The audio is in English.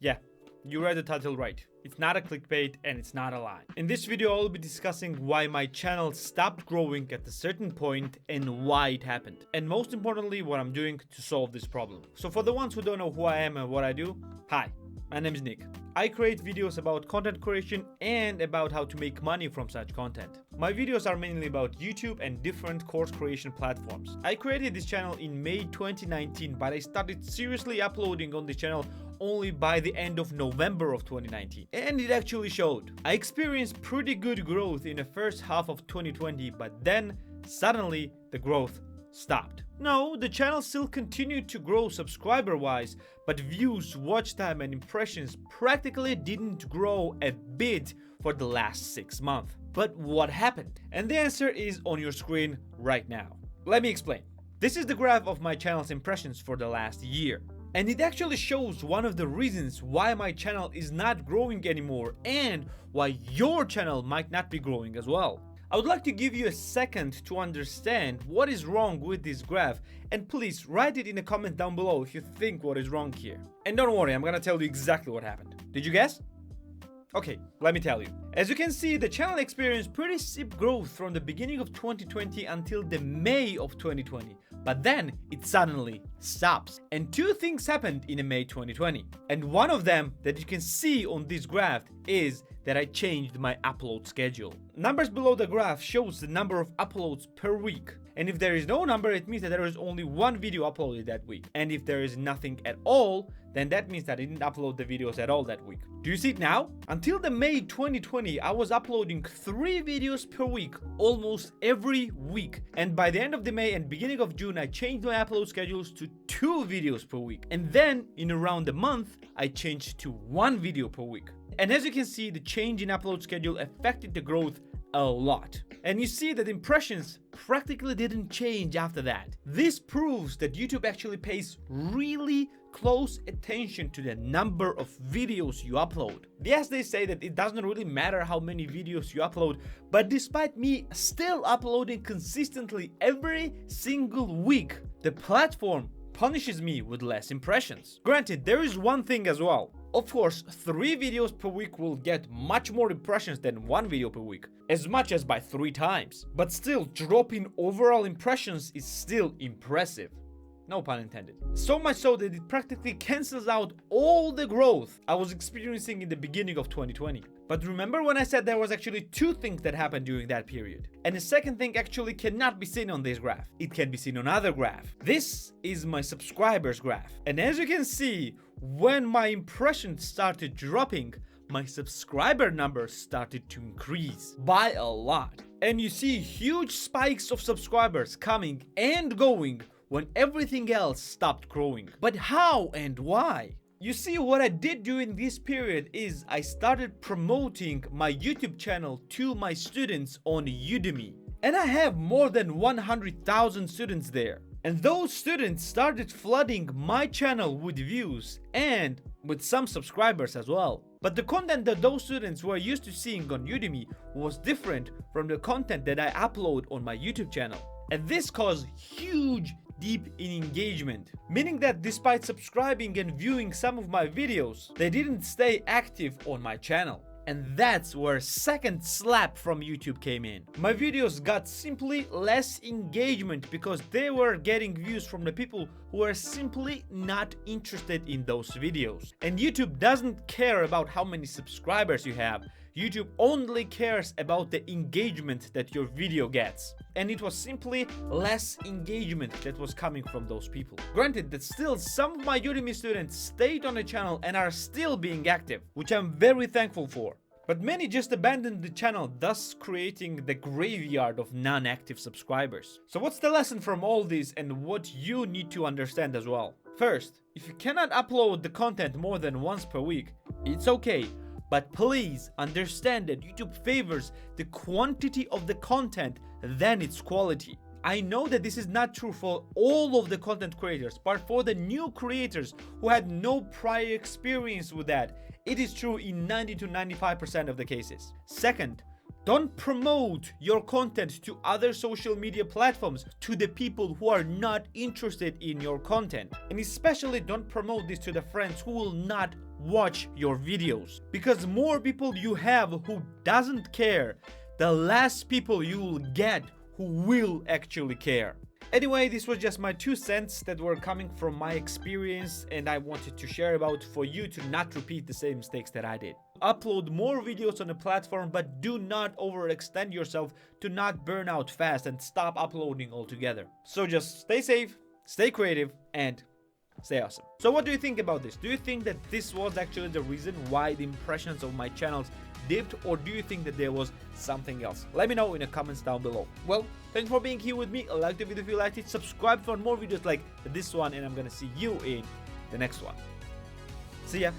Yeah, you read the title right. It's not a clickbait and it's not a lie. In this video, I'll be discussing why my channel stopped growing at a certain point and why it happened. And most importantly, what I'm doing to solve this problem. So for the ones who don't know who I am and what I do, hi, my name is Nick. I create videos about content creation and about how to make money from such content. My videos are mainly about YouTube and different course creation platforms. I created this channel in May 2019, but I started seriously uploading on this channel only by the end of November of 2019. And it actually showed. I experienced pretty good growth in the first half of 2020, but then suddenly the growth stopped. No, the channel still continued to grow subscriber-wise, but views, watch time and impressions practically didn't grow a bit for the last 6 months. But what happened? And the answer is on your screen right now. Let me explain. This is the graph of my channel's impressions for the last year. And it actually shows one of the reasons why my channel is not growing anymore and why your channel might not be growing as well. I would like to give you a second to understand what is wrong with this graph, and please write it in a comment down below if you think what is wrong here. And don't worry, I'm gonna tell you exactly what happened. Did you guess? Okay, let me tell you. As you can see, the channel experienced pretty steep growth from the beginning of 2020 until the May of 2020. But then it suddenly stops. And two things happened in May 2020. And one of them that you can see on this graph is that I changed my upload schedule. Numbers below the graph shows the number of uploads per week. And if there is no number, it means that there is only one video uploaded that week. And if there is nothing at all, then that means that I didn't upload the videos at all that week. Do you see it now? Until the May 2020, I was uploading 3 videos per week, almost every week. And by the end of the May and beginning of June, I changed my upload schedules to 2 videos per week. And then in around a month, I changed to 1 video per week. And as you can see, the change in upload schedule affected the growth a lot. And you see that impressions practically didn't change after that. This proves that YouTube actually pays really close attention to the number of videos you upload. Yes, they say that it doesn't really matter how many videos you upload, but despite me still uploading consistently every single week, the platform punishes me with less impressions. Granted, there is one thing as well. Of course, 3 videos per week will get much more impressions than 1 video per week, as much as by 3 times. But still, dropping overall impressions is still impressive. No pun intended. So much so that it practically cancels out all the growth I was experiencing in the beginning of 2020. But remember when I said there was actually 2 things that happened during that period? And the second thing actually cannot be seen on this graph. It can be seen on other graph. This is my subscribers graph. And as you can see, when my impressions started dropping, my subscriber numbers started to increase by a lot. And you see huge spikes of subscribers coming and going when everything else stopped growing. But how and why? You see, what I did during this period is I started promoting my YouTube channel to my students on Udemy. And I have more than 100,000 students there. And those students started flooding my channel with views and with some subscribers as well. But the content that those students were used to seeing on Udemy was different from the content that I upload on my YouTube channel. And this caused huge deep in engagement, meaning that despite subscribing and viewing some of my videos, they didn't stay active on my channel. And that's where second slap from YouTube came in. My videos got simply less engagement because they were getting views from the people who are simply not interested in those videos. And YouTube doesn't care about how many subscribers you have. YouTube only cares about the engagement that your video gets. And it was simply less engagement that was coming from those people. Granted that still some of my Udemy students stayed on the channel and are still being active, which I'm very thankful for. But many just abandoned the channel, thus creating the graveyard of non-active subscribers. So what's the lesson from all this and what you need to understand as well? First, if you cannot upload the content more than once per week, it's okay. But please understand that YouTube favors the quantity of the content than its quality. I know that this is not true for all of the content creators, but for the new creators who had no prior experience with that, it is true in 90 to 95% of the cases. Second, don't promote your content to other social media platforms to the people who are not interested in your content. And especially don't promote this to the friends who will not watch your videos. Because more people you have who doesn't care, the less people you will get who will actually care. Anyway, this was just my 2 cents that were coming from my experience, and I wanted to share about for you to not repeat the same mistakes that I did. Upload more videos on the platform, but do not overextend yourself to not burn out fast and stop uploading altogether. So just stay safe, stay creative, and stay awesome. So what do you think about this? Do you think that this was actually the reason why the impressions of my channels dipped, or do you think that there was something else? Let me know in the comments down below. Well, thanks for being here with me. Like the video if you liked it, subscribe for more videos like this one, and I'm gonna see you in the next one. See ya.